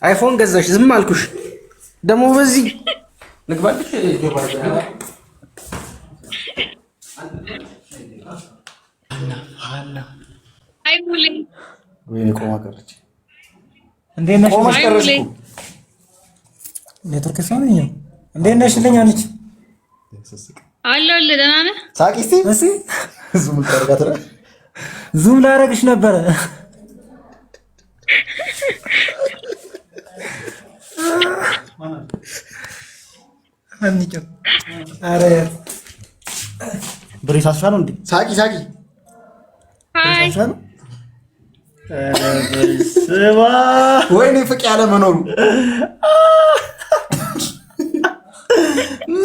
አይፎን ገዛሽ ዝም አልኩሽ። ደግሞ በዚህ ልግባልሽ አይሙልኝ ወይ ቆማ ቀረች። እንዴት ነሽ? ቆማ ቀረች እኮ ኔትወርክ ሰውኝ። እንዴት ነሽ? ልኛለች አለሁልህ። ደህና ነህ? ሳቂ እስቲ እሺ። ዙም ታርጋት ነው። ዙም ላረግሽ ነበረ። አንቺ አረ ብሬስ አስፋው እንዴ? ሳቂ ሳቂ። ሃይ ስማ ወይኔ ፍቅ ያለ መኖሩ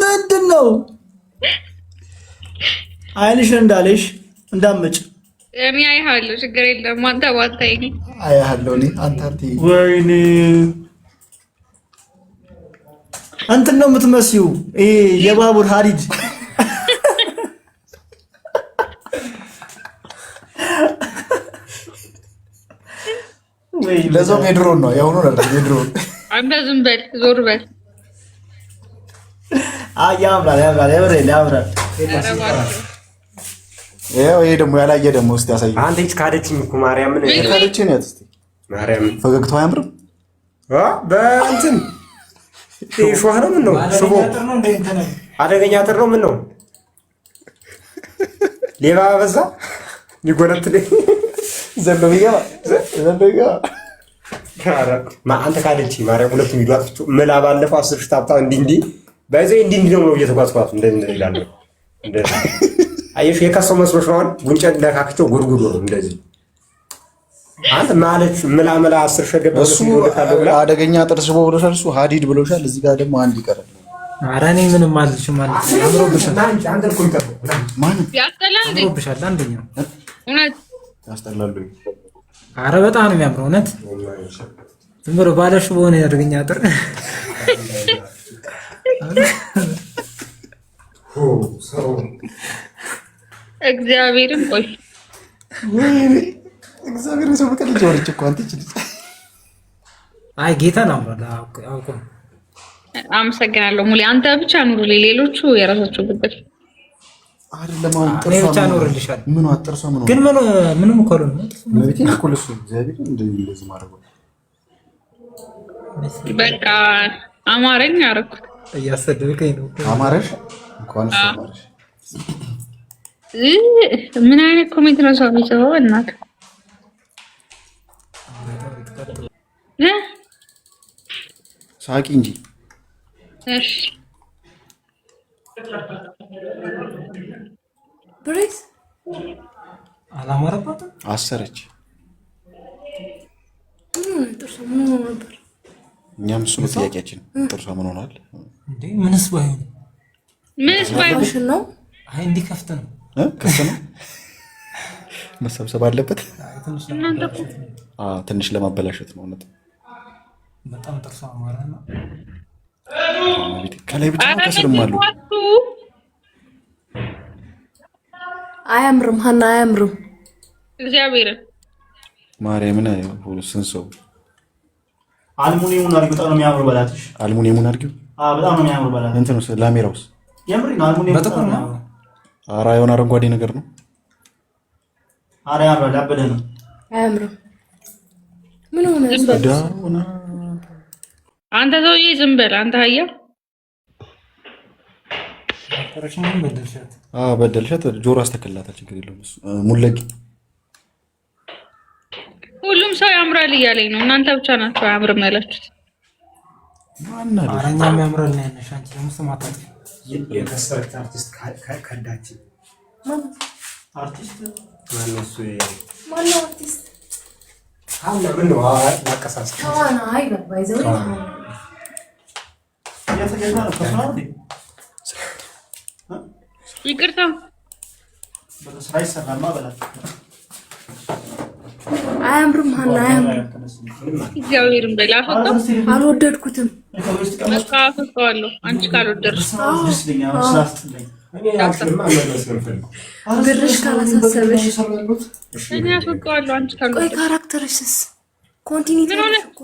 ምንድነው? አይንሽ እንዳለሽ እንዳመጭ እኔ አይሃለሁ፣ ችግር የለም። አንተ ባታይኝ አያለሁ እኔ አንተ አትይ። ወይኔ እንትን ነው የምትመስዩ። ይሄ የባቡር ሀዲድ ለዛውም የድሮን ነው ያሁኑ አይደል? የድሮን አንተ ዝም በል ዞር በል። ያምራል ያምራል ያምራል። ይሄ ደግሞ ያላየ ደግሞ እስቲ ያሳይ። አንተ እቺ ካደችኝ እኮ ማርያምን ካደችኝ ነው። እስቲ ማርያምን ፈገግታው አያምርም? በእንትን ሾህ ነው። ምን ነው ሽቦ አደገኛ አጥር ነው። ምን ነው ሌባ በዛ ሊጎነትልኝ ዘሎ ቢገባ አንተ ካደችኝ ማርያም። ሁለቱም ቪዲዮ አጥፍቶ መላ ባለፈው 10 ሺህ ታብታ እንዲህ ባይዘይ እንዲህ ነው እየተጓዝኳት እንደዚህ ይላል። እንደዚህ አየሽ የከሰው መስሎሽ ነው። ጉንጨን ለካክቸው ጉድጉዶ ነው እንደዚህ። አንተ ማለት መላ 10 ሺህ ገባ እሱ አደገኛ ጥርስ ሽቦ ብሎሻል። እሱ ሀዲድ ብሎሻል። እዚህ ጋር ደግሞ አንድ ይቀራል። ኧረ እኔ ምንም አልልሽም ማለት ነው። አምሮብሻል። አንተ እኮ ይቀር ማን ያስጠላል። አምሮብሻል። አንደኛው እውነት ያስጠላሉ። ኧረ በጣም ነው የሚያምረው። እውነት ዝም ብሎ ባለ ሽቦ ነው ያደርገኛ አጥር እግዚአብሔርን ቆይ ወይኔ እግዚአብሔር ሰው በቀል ጆርጭ እኮ አንተ እቺ አይ ጌታ ነው አውቆ። አመሰግናለሁ ሙሌ። አንተ ብቻ ኑሩልኝ፣ ሌሎቹ የራሳቸው ጉዳይ አይደለም። እኔ ብቻ ኖርልሻል። ምን አጥርሷ ምን ግን ምንም እኮ ነው ነብቴ እኮ ለሱ እግዚአብሔር እንደዚህ ማድረግ በቃ አማረኝ አደረኩት። እያሰደብከኝ ነው። አማረሽ እንኳን አማረሽ። ምን አይነት ኮሜንት ነው ሰው የሚጽፈው? እናት ሳቂ እንጂ። እሺ ብሬስ አላማረባትም። አሰረች። ጥርሷ ምን ሆኖ ነበር? እኛም እሱ ነው ጥያቄያችን። ጥርሷ ምን ሆኗል እንዴ? ምንስ ባይሆን ነው? አይ እንዲህ ከፍት ነው ከፍት ነው መሰብሰብ አለበት። ትንሽ ለማበላሸት ነው። እውነት በጣም ጥርሷ አማረ ነው። ከላይ ብቻ ከስርም አሉ። አያምርም ሀና አያምርም። እግዚአብሔር ማርያምን ስንት ሰው አልሙኒየሙን አድርጊው። በጣም ነው የሚያምር በላትሽ። አልሙኒየሙን አድርጊው። በጣም ነው የሚያምር በላት። እንትኑስ ላሜራውስ የምሪ ነው። አልሙኒየም በጥቁር ነው። ኧረ የሆነ አረንጓዴ ነገር ነው። ኧረ ያምራል። ያበደ ነው። አያምርም። ምን ሆነ? አንተ ሰውዬ ዝም በል አንተ ሀያ በደልሻት። ጆሮ አስተከላታል። ችግር የለውም እሱ ሙለቂ። ሁሉም ሰው ያምራል እያለኝ ነው። እናንተ ብቻ ናቸው አያምርም ያላችሁት። አረኛም ያምራል ነው ያነሽ። አንቺ ደግሞ ስማታት የከሰረት አርቲስት ከዳች አርቲስት ማነው? እሱ ማነው አርቲስት? አሁን ምን ነው ማቀሳስ ታዋና አይገባ ይዘው ያተገና ነው ከሰራው ይቅርታ በስራ ይሰራማ በላት። አያምርም ሀና አያምርም። እግዚአብሔርን በላ አፈጣው አልወደድኩትም። አፈጣዋለሁ አንቺ ካልወደድሽ ብርሽ ካላሳሰበሽ እኔ አፈጣዋለሁ አንቺ ካልወደድሽ። ቆይ ካራክተርሽስ ኮንቲኒቲ እኮ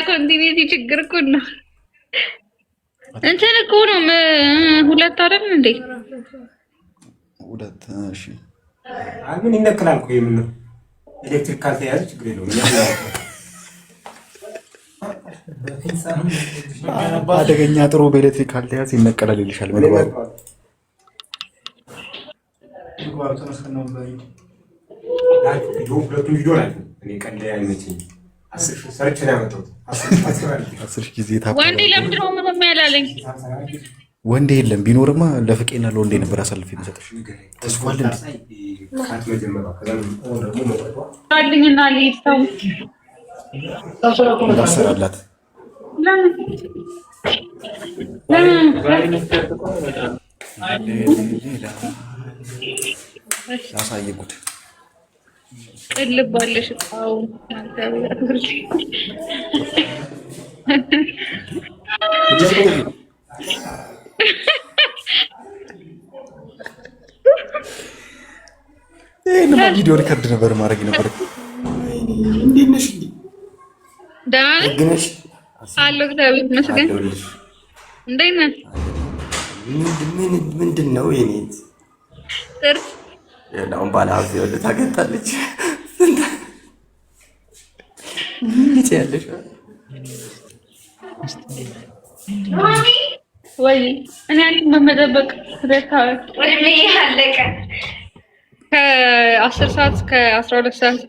ኮንቲኒቲ ችግር እኮ ነው። እንትን እኮ ነው ሁለት አይደል እንዴ? ሁለት። እሺ ምን ይነክላል እኮ የምን ኤሌክትሪክ ካልተያዘ ችግር የለውም። አደገኛ ጥሩ በኤሌክትሪክ ካልተያዘ ይነቀላል ይልሻል። ምግባሩ ሁለቱም ቪዲዮ ላይ እኔ ቀን ላይ አይመችኝም። 10 ሰርች ነው ያመጣሁት። 10 ጊዜ ታፕ ወንዴ ለምንድን ነው ምንም ያላለኝ? ወንዴ የለም። ቢኖርማ ለፍቄና ለወንዴ ነበር አሳልፌ የምሰጥሽ። ተስፋል እንዴ ካት መጀመሪያ ከዛም ደግሞ መጣጣ አልኝና ልይተው እንዳሰራላት ያሳየ ጉድ ልባለሽ ጣው ይሄንማ ቪዲዮ ሪከርድ ነበር ማድረግ ነበር። እንዴት ነሽ? ደህና ነሽ? አለሁ እግዚአብሔር ይመስገን። እንዴት ነህ? ምንድን ነው የኔት ጥርስ የናውን ባለ ሀብት ወደ ታገጣለች። ምን ያለሽ ወይ እኔ አንተ መመደበቅ ወይኔ አለቀ። ከ10 ሰዓት እስከ 12 ሰዓት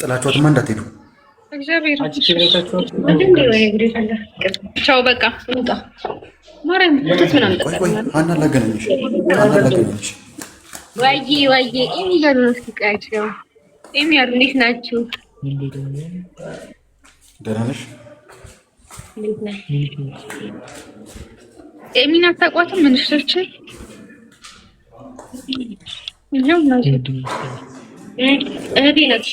ጥላችኋትማ እንዳትሄዱ። እግዚአብሔር ቻው በቃ ማርያም ቆይ ሀና ላገናኝሽ። ወይዬ ኤሚ ጋር ነው ስቃያቸው። ኤሚ ያሉ እንዴት ናችሁ? ደህና ነሽ? ኤሚን አታውቋትም? ምንሽ ልጅ ይሄው ነው እህቴ ናት።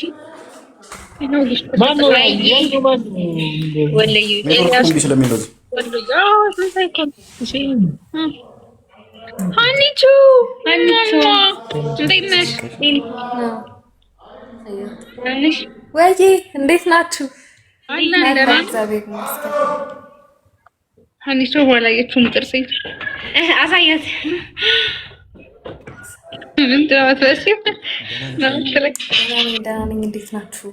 ወይዬ እንዴት ናችሁ? ሀኒቾ ባላየችውም ጥርሴን አሳያት። ምን ትመስል ደህና ነኝ። እንዴት ናችሁ?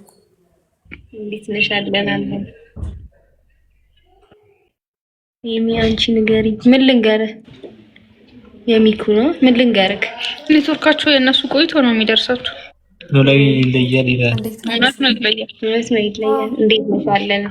እንዴት ነሽ? አለን አለን። ኤሚ አንቺ ንገሪ። ምን ልንገርህ? የሚኩ ነው። ምን ልንገርህ? ኔትወርካቸው የእነሱ ቆይቶ ነው የሚደርሳቸው። ላይ ይለያል ይላል። እውነት ነው ይለያል። እውነት ነው ይለያል። እንዴት ነሽ? አለን